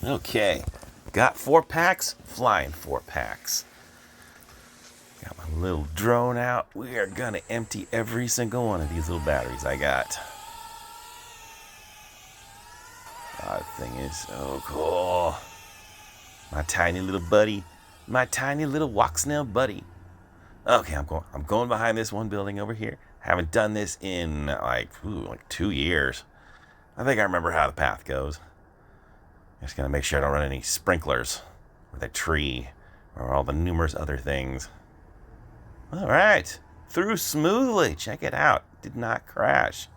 Okay, got 4-packs, flying 4-packs. Got my little drone out. We are gonna empty every single one of these little batteries I got. Oh, that thing is so cool. My tiny little buddy. My tiny little Walksnail buddy. Okay, I'm going behind this one building over here. Haven't done this in like 2 years. I think I remember how the path goes. Just gonna make sure I don't run any sprinklers or that tree or all the numerous other things. All right, through smoothly. Check it out. Did not crash.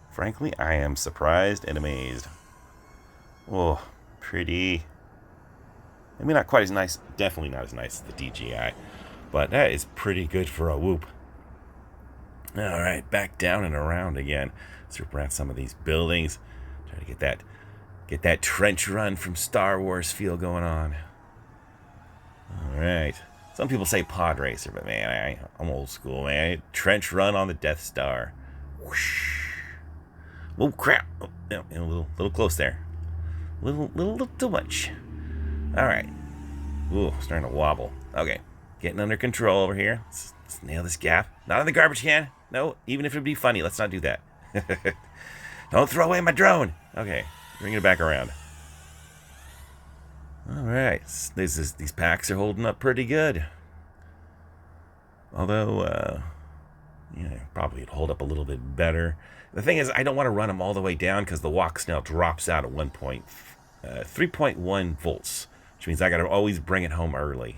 Frankly, I am surprised and amazed. Oh, pretty. Maybe not quite as nice. Definitely not as nice as the DJI, but that is pretty good for a whoop. All right, back down and around again. Let's around some of these buildings. Try to get that trench run from Star Wars feel going on. All right. Some people say pod racer, but man, I'm old school, man. Trench run on the Death Star. Whoosh. Oh crap! Oh, yeah, a little close there. Little too much. All right. Ooh, starting to wobble. Okay, getting under control over here. Let's nail this gap. Not in the garbage can. No, even if it'd be funny, let's not do that. Don't throw away my drone. Okay, bringing it back around. All right, these packs are holding up pretty good. Although, probably it'd hold up a little bit better. The thing is, I don't want to run them all the way down because the Walksnail drops out at 3.1 volts, which means I got to always bring it home early.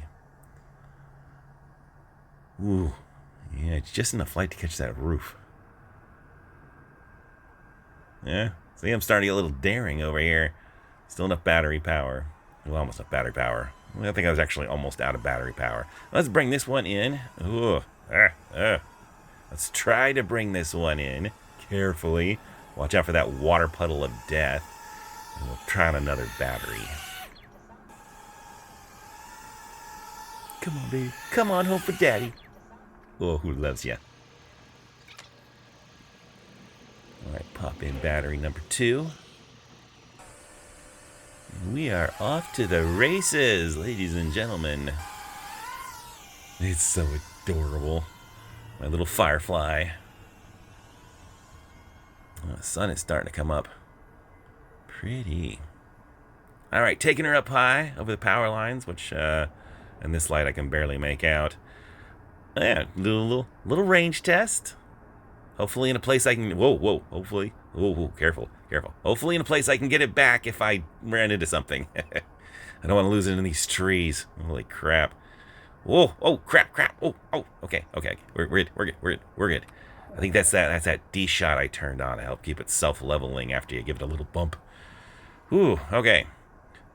Ooh, yeah, it's just enough light to catch that roof. Yeah, see, I'm starting to get a little daring over here. Still enough battery power. Well, almost enough battery power. I think I was actually almost out of battery power. Let's bring this one in. Ooh, let's try to bring this one in carefully. Watch out for that water puddle of death. And we'll try on another battery. Come on, baby. Come on home for daddy. Oh, who loves ya? All right, pop in battery number 2. We are off to the races, ladies and gentlemen. It's so adorable. My little firefly. Oh, the sun is starting to come up. Pretty. All right, taking her up high over the power lines, which in this light I can barely make out. Yeah, little range test. Hopefully in a place I can... Whoa, hopefully. Whoa, careful. Hopefully in a place I can get it back if I ran into something. I don't want to lose it in these trees. Holy crap. Whoa, oh, crap. Oh, okay. We're good. I think that's that D shot I turned on to help keep it self-leveling after you give it a little bump. Ooh, okay.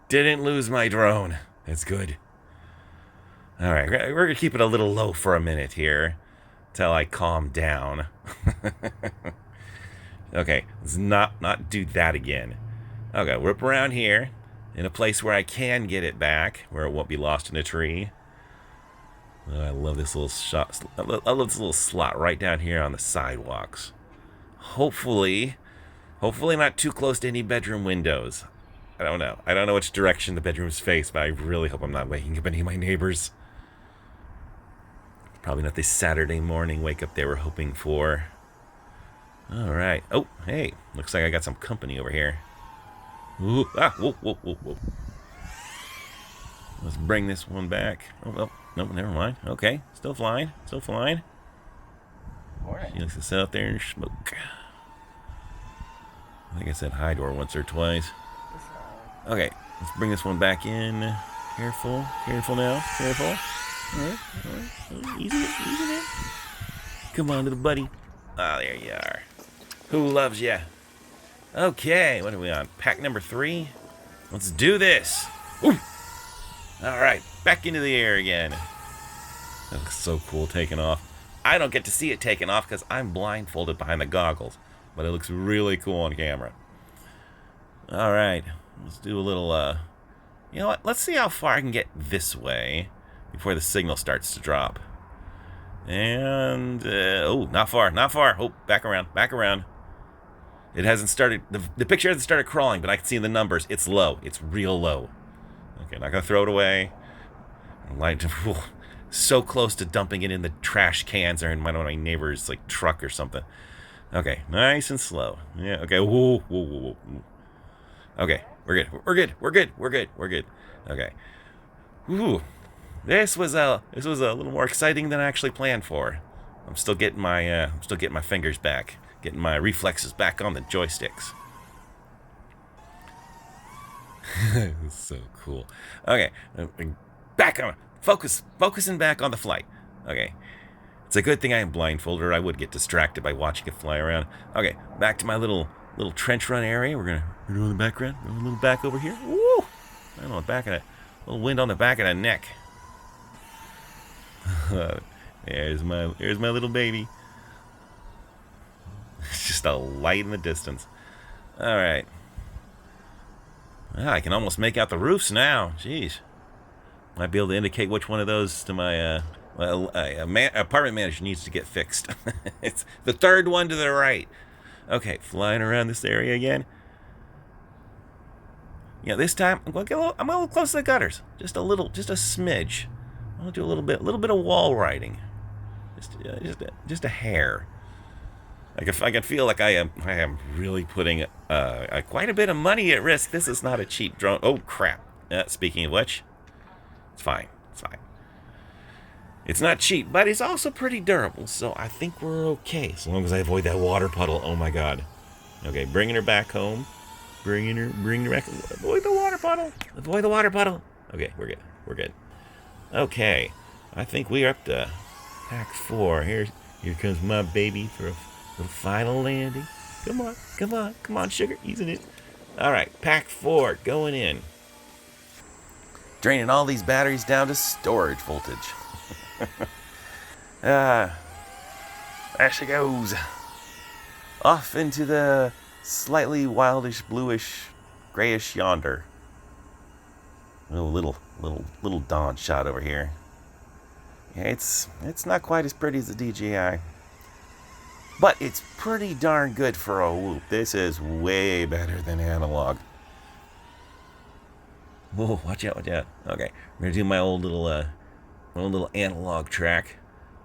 Didn't lose my drone. That's good. All right, we're going to keep it a little low for a minute here till I calm down. Okay, let's not do that again. Okay, whip around here in a place where I can get it back, where it won't be lost in a tree. Oh, I love this little shot. I love this little slot right down here on the sidewalks. Hopefully not too close to any bedroom windows. I don't know which direction the bedrooms face, but I really hope I'm not waking up any of my neighbors. Probably not this Saturday morning wake up they were hoping for. All right. Oh, hey. Looks like I got some company over here. Ooh, whoa. Let's bring this one back. Oh, no, never mind. Okay. Still flying. She likes to sit out there and smoke. I think I said hi to her once or twice. Okay. Let's bring this one back in. Careful now. Careful. All right. Easy it. Come on, little buddy. Ah, there you are. Who loves ya? Okay, what are we on? Pack number 3? Let's do this. Ooh. All right, back into the air again. That looks so cool taking off. I don't get to see it taking off because I'm blindfolded behind the goggles, but it looks really cool on camera. All right, let's do a little, you know what? Let's see how far I can get this way before the signal starts to drop. And, oh, not far. Oh, back around. It hasn't started, the picture hasn't started crawling, but I can see the numbers. It's low. It's real low. Okay, not gonna throw it away. So close to dumping it in the trash cans or in one of my neighbor's like truck or something. Okay, nice and slow. Yeah, okay, whoa, whoa, whoa, whoa. Okay, we're good. We're good. We're good. We're good. We're good. Okay. Ooh. This was a little more exciting than I actually planned for. I'm still getting my fingers back, getting my reflexes back on the joysticks. It's so cool. Okay, back on. Focusing back on the flight. Okay, it's a good thing I am blindfolded, or I would get distracted by watching it fly around. Okay, back to my little trench run area. We're do in the background. A little back over here. Woo! I don't know, back of that. A little wind on the back of the neck. Here's my little baby. It's just a light in the distance. All right. I can almost make out the roofs now. Jeez. Might be able to indicate which one of those to my apartment manager needs to get fixed. It's the third one to the right. Okay, flying around this area again. Yeah, this time I'm going to get I'm a little close to the gutters. Just a smidge. I'll do a little bit of wall riding. Just a hair. I can feel like I am really putting quite a bit of money at risk. This is not a cheap drone. Oh crap! Speaking of which, it's fine. It's fine. It's not cheap, but it's also pretty durable. So I think we're okay as long as I avoid that water puddle. Oh my god. Okay, bringing her back home. Bringing her back. Avoid the water puddle. Avoid the water puddle. Okay, we're good. We're good. Okay, I think we're up to pack 4. Here comes my baby for a final landing. Come on, sugar, easing it. All right, pack 4 going in. Draining all these batteries down to storage voltage. There she goes. Off into the slightly wildish, bluish, grayish yonder. Little dawn shot over here. Yeah, it's not quite as pretty as the DJI, but it's pretty darn good for a whoop. This is way better than analog. Whoa, watch out, watch out. Okay, we're gonna do my old little analog track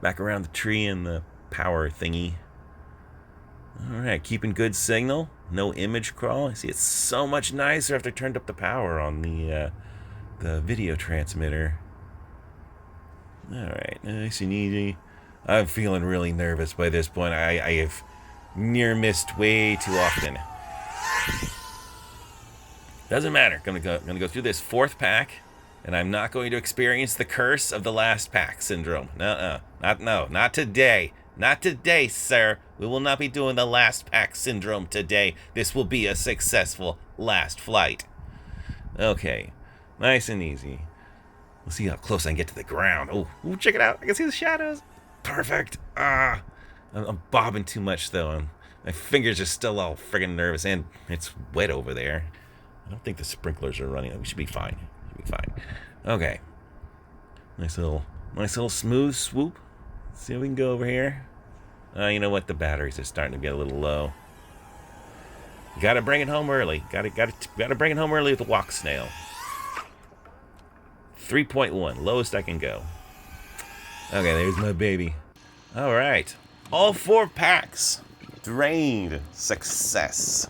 back around the tree and the power thingy. All right, keeping good signal, no image crawl. See, it's so much nicer after I turned up the power on the video transmitter. All right, nice and easy. I'm feeling really nervous by this point. I have near missed way too often. Doesn't matter. Gonna go through this 4th pack, and I'm not going to experience the curse of the last pack syndrome. Not today. Not today, sir. We will not be doing the last pack syndrome today. This will be a successful last flight. Okay, nice and easy. We'll see how close I can get to the ground. Oh, check it out. I can see the shadows. Perfect. I'm bobbing too much, though. My fingers are still all friggin' nervous, and it's wet over there. I don't think the sprinklers are running. We should be fine. Okay. Nice little smooth swoop. Let's see if we can go over here. You know what? The batteries are starting to get a little low. You gotta bring it home early. Gotta bring it home early with the Walksnail. 3.1, lowest I can go. Okay, there's my baby. All right, all 4 packs drained. Success.